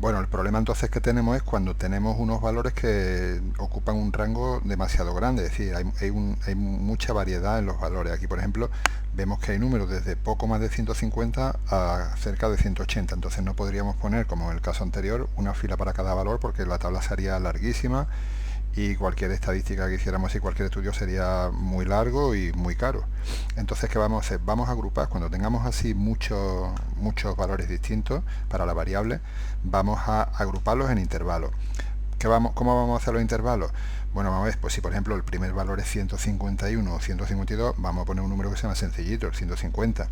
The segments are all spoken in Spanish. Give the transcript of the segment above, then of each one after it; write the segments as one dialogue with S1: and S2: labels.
S1: Bueno, el problema entonces que tenemos es cuando tenemos unos valores que ocupan un rango demasiado grande, es decir, hay mucha variedad en los valores. Aquí, por ejemplo, vemos que hay números desde poco más de 150 a cerca de 180, entonces no podríamos poner, como en el caso anterior, una fila para cada valor porque la tabla sería larguísima y cualquier estadística que hiciéramos y cualquier estudio sería muy largo y muy caro. Entonces, ¿qué vamos a hacer? Vamos a agrupar, cuando tengamos así muchos valores distintos para la variable, vamos a agruparlos en intervalos. ¿Cómo vamos a hacer los intervalos? Bueno, vamos a ver, pues si por ejemplo el primer valor es 151 o 152, vamos a poner un número que sea más sencillito, el 150.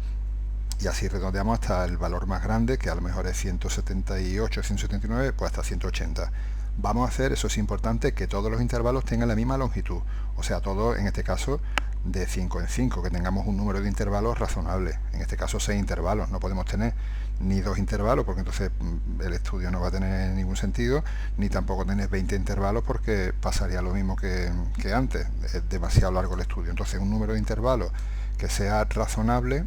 S1: Y así redondeamos hasta el valor más grande, que a lo mejor es 178, 179, pues hasta 180. Vamos a hacer, eso es importante, que todos los intervalos tengan la misma longitud. O sea, todo, en este caso, de 5 en 5, que tengamos un número de intervalos razonable. En este caso, 6 intervalos. No podemos tener ni 2 intervalos, porque entonces el estudio no va a tener ningún sentido, ni tampoco tener 20 intervalos, porque pasaría lo mismo que antes. Es demasiado largo el estudio. Entonces, un número de intervalos que sea razonable.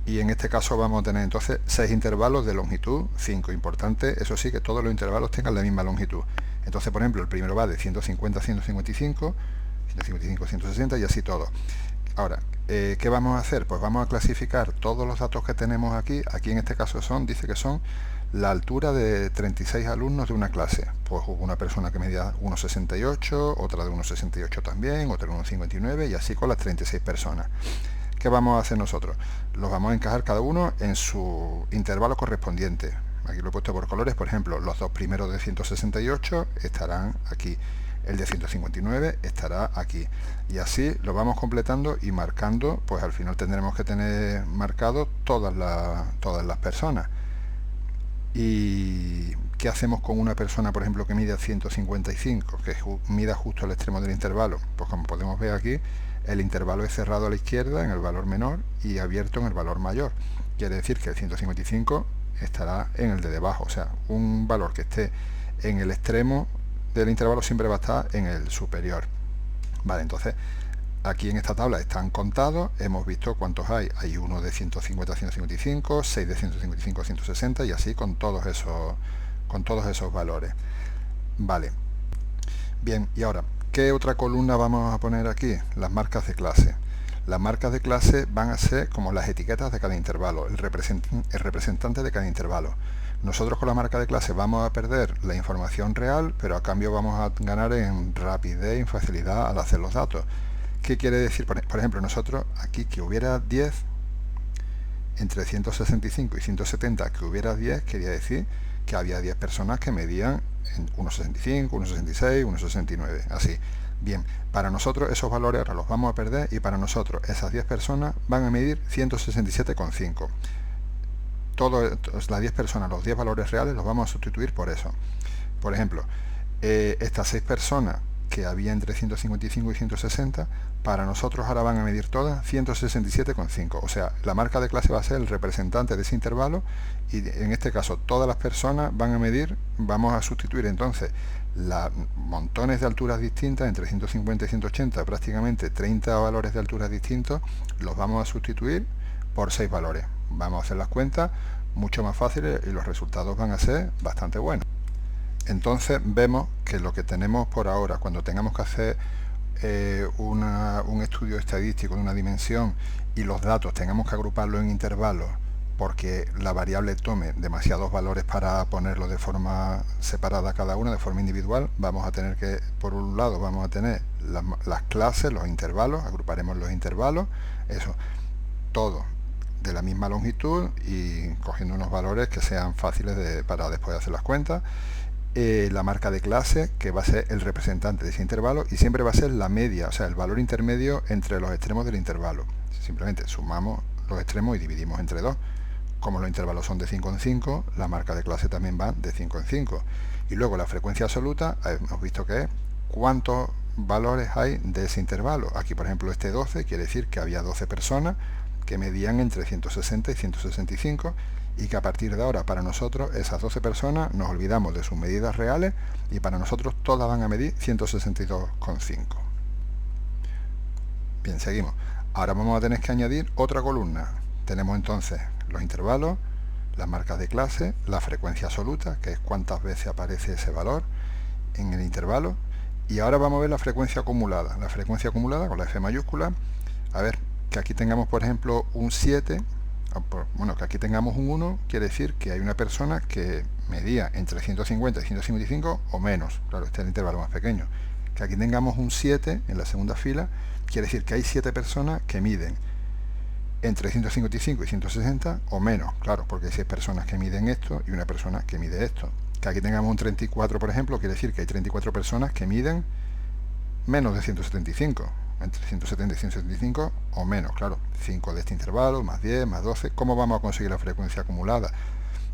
S1: Y en este caso vamos a tener entonces 6 intervalos de longitud 5. Importante, eso sí, que todos los intervalos tengan la misma longitud. Entonces, por ejemplo, el primero va de 150 a 155, 155 a 160 y así todo. Ahora, ¿qué vamos a hacer? Pues vamos a clasificar todos los datos que tenemos aquí. Aquí en este caso dice que son la altura de 36 alumnos de una clase. Pues una persona que medía 1,68, otra de 1,68 también, otra de 1,59 y así con las 36 personas. ¿Qué vamos a hacer nosotros? Los vamos a encajar cada uno en su intervalo correspondiente. Aquí lo he puesto por colores, por ejemplo, los dos primeros de 168 estarán aquí, el de 159 estará aquí. Y así lo vamos completando y marcando, pues al final tendremos que tener marcado todas las personas. ¿Y qué hacemos con una persona, por ejemplo, que mide 155, que mida justo al extremo del intervalo? Pues como podemos ver aquí, el intervalo es cerrado a la izquierda en el valor menor y abierto en el valor mayor. Quiere decir que el 155 estará en el de debajo, o sea, un valor que esté en el extremo del intervalo siempre va a estar en el superior. Vale, entonces aquí en esta tabla están contados, hemos visto cuántos hay. Hay uno de 150 a 155, 6 de 155 a 160 y así con todos esos valores. Vale. Bien, y ahora, ¿qué otra columna vamos a poner aquí? Las marcas de clase. Las marcas de clase van a ser como las etiquetas de cada intervalo, el representante de cada intervalo. Nosotros con la marca de clase vamos a perder la información real, pero a cambio vamos a ganar en rapidez y en facilidad al hacer los datos. ¿Qué quiere decir? Por ejemplo, nosotros aquí que hubiera 10, entre 165 y 170 que hubiera 10, quería decir que había 10 personas que medían 1,65, 1,66, 1,69, así. Bien, para nosotros esos valores ahora los vamos a perder y para nosotros esas 10 personas van a medir 167,5. Las 10 personas, los 10 valores reales los vamos a sustituir por eso. Por ejemplo, estas 6 personas que había entre 155 y 160, para nosotros ahora van a medir todas 167,5. O sea, la marca de clase va a ser el representante de ese intervalo y en este caso todas las personas van a medir, vamos a sustituir entonces montones de alturas distintas, entre 150 y 180, prácticamente 30 valores de alturas distintos, los vamos a sustituir por 6 valores. Vamos a hacer las cuentas mucho más fáciles y los resultados van a ser bastante buenos. Entonces vemos que lo que tenemos por ahora, cuando tengamos que hacer un estudio estadístico de una dimensión y los datos tengamos que agruparlos en intervalos porque la variable tome demasiados valores para ponerlo de forma separada cada una, de forma individual, vamos a tener que, por un lado, vamos a tener las clases, los intervalos, agruparemos los intervalos, eso, todo de la misma longitud y cogiendo unos valores que sean fáciles para después hacer las cuentas. La marca de clase, que va a ser el representante de ese intervalo y siempre va a ser la media, o sea, el valor intermedio entre los extremos del intervalo. Simplemente sumamos los extremos y dividimos entre 2. Como los intervalos son de 5 en 5, la marca de clase también va de 5 en 5. Y luego la frecuencia absoluta, hemos visto que es cuántos valores hay de ese intervalo. Aquí, por ejemplo, este 12 quiere decir que había 12 personas que medían entre 160 y 165 y que a partir de ahora para nosotros esas 12 personas nos olvidamos de sus medidas reales y para nosotros todas van a medir 162,5. Bien, seguimos. Ahora vamos a tener que añadir otra columna. Tenemos entonces los intervalos, las marcas de clase, la frecuencia absoluta, que es cuántas veces aparece ese valor en el intervalo, y ahora vamos a ver la frecuencia acumulada. La frecuencia acumulada con la F mayúscula, a ver, que aquí tengamos por ejemplo un 7, bueno, que aquí tengamos un 1, quiere decir que hay una persona que medía entre 150 y 155 o menos, claro, este es el intervalo más pequeño. Que aquí tengamos un 7 en la segunda fila, quiere decir que hay 7 personas que miden entre 155 y 160 o menos, claro, porque hay 6 personas que miden esto y una persona que mide esto. Que aquí tengamos un 34, por ejemplo, quiere decir que hay 34 personas que miden menos de 175, entre 170 y 175 o menos, claro, 5 de este intervalo, más 10, más 12. ¿Cómo vamos a conseguir la frecuencia acumulada?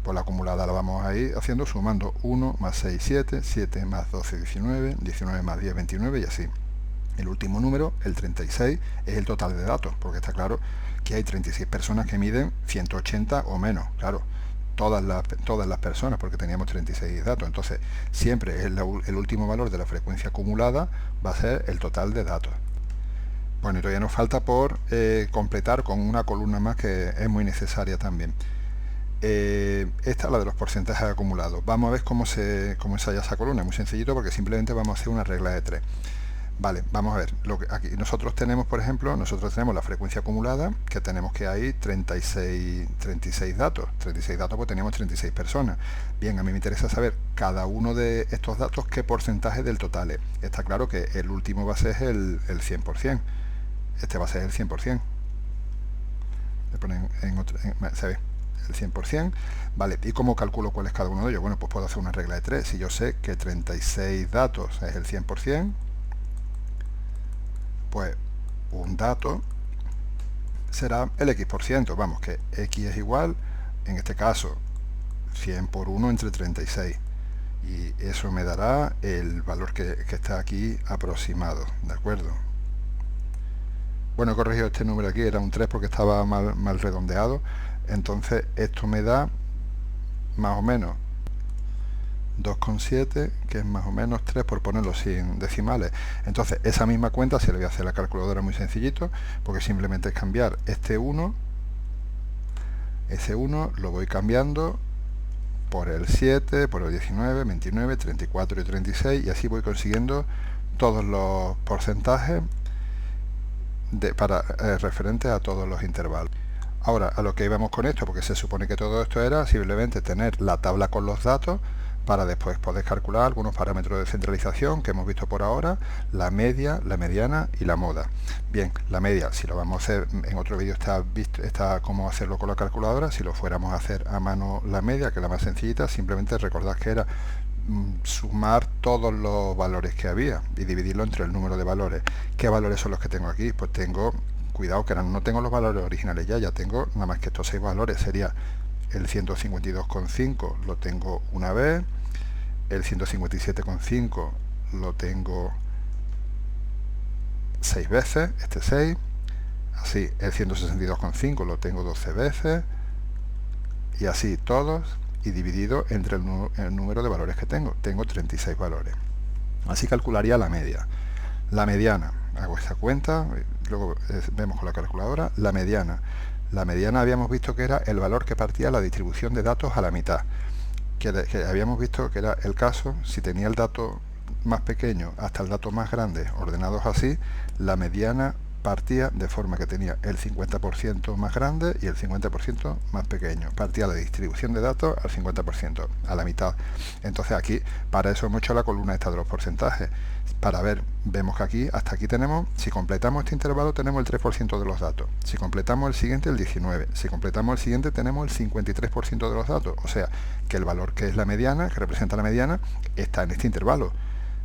S1: Pues la acumulada la vamos a ir haciendo sumando 1 más 6, 7, 7 más 12, 19, 19 más 10, 29 y así. El último número, el 36, es el total de datos, porque está claro que hay 36 personas que miden 180 o menos, claro, todas las personas, porque teníamos 36 datos. Entonces, siempre el último valor de la frecuencia acumulada va a ser el total de datos. Bueno, y todavía nos falta por completar con una columna más que es muy necesaria también. Esta es la de los porcentajes acumulados. Vamos a ver cómo se halla esa columna. Es muy sencillito porque simplemente vamos a hacer una regla de 3. Vale, vamos a ver, aquí nosotros tenemos, por ejemplo, la frecuencia acumulada, que tenemos que hay 36 datos, pues teníamos 36 personas. Bien, a mí me interesa saber cada uno de estos datos qué porcentaje del total es. Está claro que el último va a ser el 100%, este va a ser el 100%. Le ponen ¿se ve? El 100%, vale, ¿y cómo calculo cuál es cada uno de ellos? Bueno, pues puedo hacer una regla de 3, si yo sé que 36 datos es el 100%, pues un dato será el X%, vamos, que X es igual, en este caso, 100 por 1 entre 36. Y eso me dará el valor que está aquí aproximado, ¿de acuerdo? Bueno, he corregido este número aquí, era un 3 porque estaba mal redondeado. Entonces esto me da más o menos 2,7, que es más o menos 3 por ponerlo sin decimales. Entonces esa misma cuenta se le voy a hacer a la calculadora muy sencillito, porque simplemente es cambiar ese 1 lo voy cambiando por el 7, por el 19, 29, 34 y 36, y así voy consiguiendo todos los porcentajes referentes a todos los intervalos. Ahora, a lo que íbamos con esto, porque se supone que todo esto era simplemente tener la tabla con los datos para después poder calcular algunos parámetros de centralización que hemos visto por ahora, la media, la mediana y la moda. Bien, la media, si lo vamos a hacer, en otro vídeo está cómo hacerlo con la calculadora. Si lo fuéramos a hacer a mano la media, que es la más sencillita, simplemente recordad que era sumar todos los valores que había y dividirlo entre el número de valores. ¿Qué valores son los que tengo aquí? Pues tengo, cuidado que no tengo los valores originales ya tengo nada más que estos 6 valores. Sería el 152,5 lo tengo una vez, el 157,5 lo tengo 6 veces, este 6, así el 162,5 lo tengo 12 veces, y así todos, y dividido entre el número de valores que tengo 36 valores. Así calcularía la media. La mediana, hago esta cuenta, luego vemos con la calculadora. La mediana habíamos visto que era el valor que partía la distribución de datos a la mitad, que habíamos visto que era el caso si tenía el dato más pequeño hasta el dato más grande ordenados así. La mediana partía de forma que tenía el 50% más grande y el 50% más pequeño. Partía la distribución de datos al 50%, a la mitad. Entonces aquí, para eso hemos hecho la columna esta de los porcentajes. Para ver, vemos que aquí, hasta aquí tenemos, si completamos este intervalo tenemos el 3% de los datos. Si completamos el siguiente, el 19%. Si completamos el siguiente, tenemos el 53% de los datos. O sea, que el valor que es la mediana, que representa la mediana, está en este intervalo.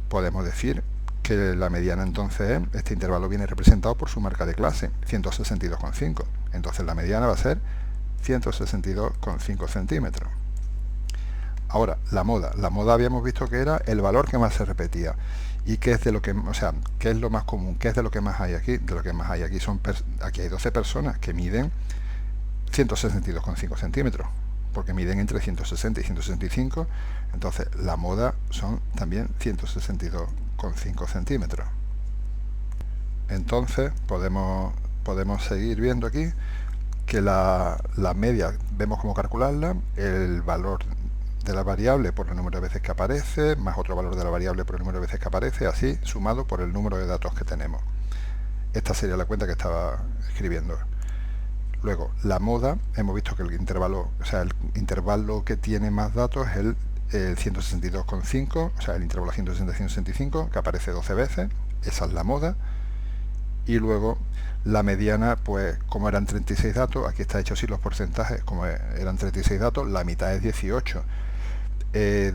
S1: Podemos decir que la mediana entonces, este intervalo viene representado por su marca de clase, 162,5. Entonces la mediana va a ser 162,5 centímetros. Ahora, la moda. La moda habíamos visto que era el valor que más se repetía. ¿Y qué es de lo que, qué es lo más común? ¿Qué es de lo que más hay aquí? De lo que más hay aquí aquí hay 12 personas que miden 162,5 centímetros, porque miden entre 160 y 165, entonces la moda son también 162,5 centímetros. Entonces podemos seguir viendo aquí que la media vemos cómo calcularla, el valor de la variable por el número de veces que aparece, más otro valor de la variable por el número de veces que aparece, así sumado por el número de datos que tenemos. Esta sería la cuenta que estaba escribiendo. Luego, la moda, hemos visto que el intervalo que tiene más datos es el 162,5, o sea, el intervalo 160-165, que aparece 12 veces, esa es la moda. Y luego la mediana, pues como eran 36 datos, aquí está hecho así los porcentajes, como eran 36 datos, la mitad es 18.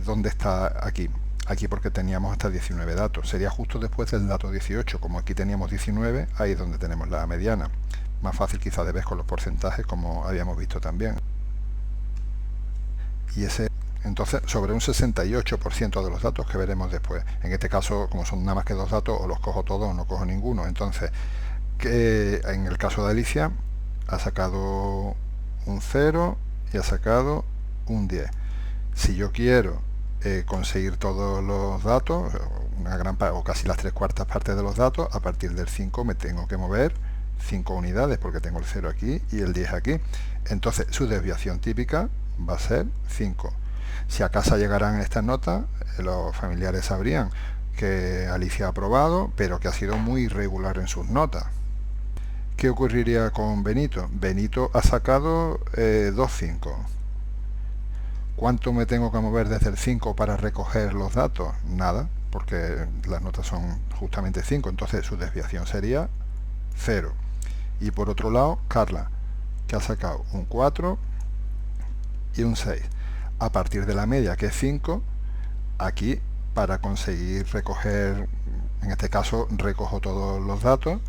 S1: ¿Dónde está aquí? Aquí porque teníamos hasta 19 datos, sería justo después del dato 18, como aquí teníamos 19, ahí es donde tenemos la mediana. Más fácil quizá de ver con los porcentajes, como habíamos visto también. Y ese, entonces, sobre un 68% de los datos que veremos después. En este caso, como son nada más que dos datos, o los cojo todos o no cojo ninguno. Entonces, que en el caso de Alicia, ha sacado un 0 y ha sacado un 10. Si yo quiero conseguir todos los datos, una gran o casi las 3/4 partes de los datos, a partir del 5 me tengo que mover 5 unidades, porque tengo el 0 aquí y el 10 aquí. Entonces su desviación típica va a ser 5. Si a casa llegarán estas notas, los familiares sabrían que Alicia ha aprobado, pero que ha sido muy irregular en sus notas. ¿Qué ocurriría con Benito? Benito ha sacado 2,5. ¿Cuánto me tengo que mover desde el 5 para recoger los datos? Nada, porque las notas son justamente 5, entonces su desviación sería 0. Y por otro lado, Carla, que ha sacado un 4 y un 6. A partir de la media, que es 5, aquí para conseguir recoger, en este caso recojo todos los datos,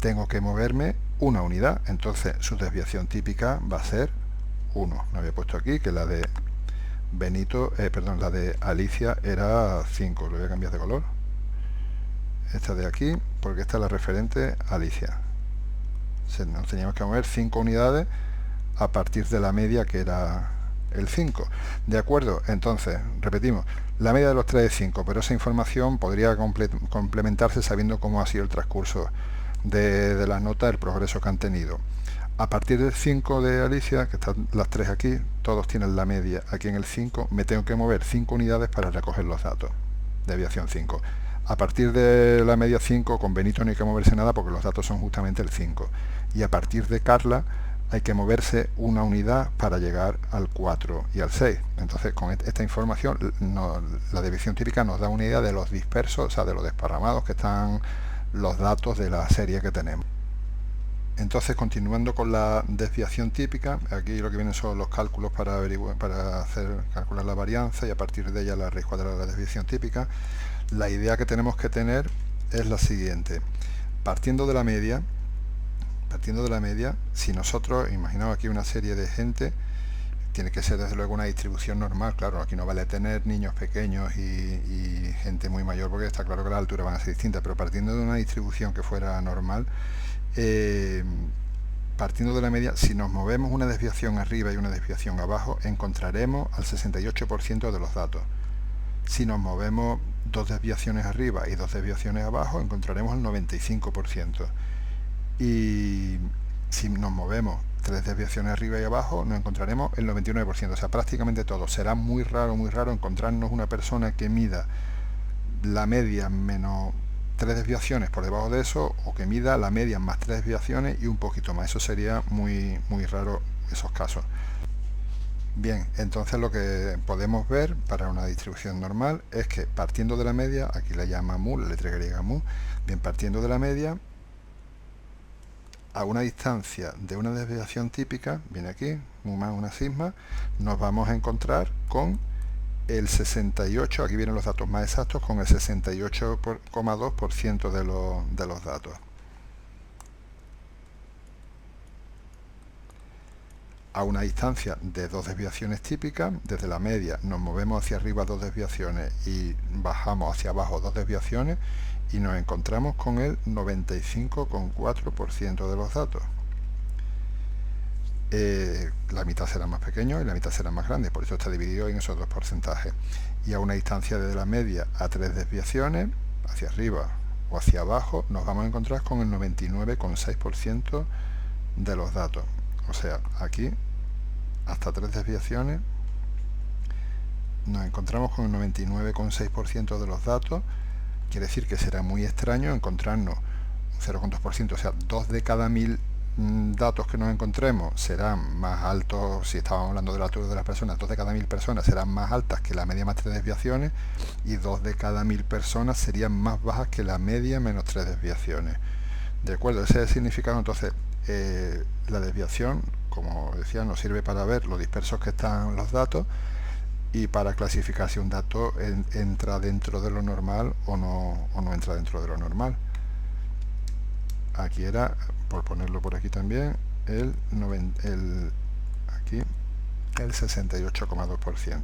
S1: tengo que moverme una unidad, entonces su desviación típica va a ser 1. No había puesto aquí que la de Benito, la de Alicia era 5. Lo voy a cambiar de color. Esta de aquí, porque esta es la referente Alicia. Nos teníamos que mover 5 unidades a partir de la media, que era el 5. De acuerdo, entonces, repetimos, la media de los 3 es 5, pero esa información podría complementarse sabiendo cómo ha sido el transcurso de las notas, el progreso que han tenido. A partir del 5 de Alicia, que están las 3 aquí, todos tienen la media aquí en el 5, me tengo que mover 5 unidades para recoger los datos. Desviación 5. A partir de la media 5, con Benito no hay que moverse nada porque los datos son justamente el 5. Y a partir de Carla hay que moverse una unidad para llegar al 4 y al 6. Entonces, con esta información, la desviación típica nos da una idea de los dispersos, o sea, de los desparramados que están los datos de la serie que tenemos. Entonces, continuando con la desviación típica, aquí lo que vienen son los cálculos para calcular la varianza y a partir de ella la raíz cuadrada de la desviación típica. La idea que tenemos que tener es la siguiente. Partiendo de la media, si nosotros, imaginamos aquí una serie de gente, tiene que ser desde luego una distribución normal, claro, aquí no vale tener niños pequeños y gente muy mayor, porque está claro que las alturas van a ser distintas, pero partiendo de una distribución que fuera normal, partiendo de la media, si nos movemos una desviación arriba y una desviación abajo, encontraremos al 68% de los datos. Si nos movemos 2 desviaciones arriba y 2 desviaciones abajo, encontraremos el 95%. Y si nos movemos 3 desviaciones arriba y abajo, nos encontraremos el 99%, o sea, prácticamente todo. Será muy raro encontrarnos una persona que mida la media menos 3 desviaciones por debajo de eso, o que mida la media más 3 desviaciones y un poquito más. Eso sería muy raro, esos casos. Bien, entonces lo que podemos ver para una distribución normal es que partiendo de la media, aquí la llama mu, la letra griega mu, bien, partiendo de la media, a una distancia de una desviación típica, viene aquí, mu más una sigma, nos vamos a encontrar con el 68, aquí vienen los datos más exactos, con el 68,2% de los datos. A una distancia de 2 desviaciones típicas, desde la media nos movemos hacia arriba 2 desviaciones y bajamos hacia abajo 2 desviaciones y nos encontramos con el 95,4% de los datos. La mitad será más pequeño y la mitad será más grande, por eso está dividido en esos dos porcentajes. Y a una distancia desde la media a 3 desviaciones, hacia arriba o hacia abajo, nos vamos a encontrar con el 99,6% de los datos. O sea, aquí hasta 3 desviaciones nos encontramos con el 99,6% de los datos. Quiere decir que será muy extraño encontrarnos un 0,2%, o sea, 2 de cada 1000 datos que nos encontremos serán más altos. Si estábamos hablando de la altura de las personas, 2 de cada 1000 personas serán más altas que la media más 3 desviaciones, y 2 de cada 1000 personas serían más bajas que la media menos 3 desviaciones. De acuerdo, ese es el significado. Entonces, la desviación, como decía, nos sirve para ver lo dispersos que están los datos y para clasificar si un dato entra dentro de lo normal o no entra dentro de lo normal. Aquí era, por ponerlo por aquí también, aquí el 68,2%.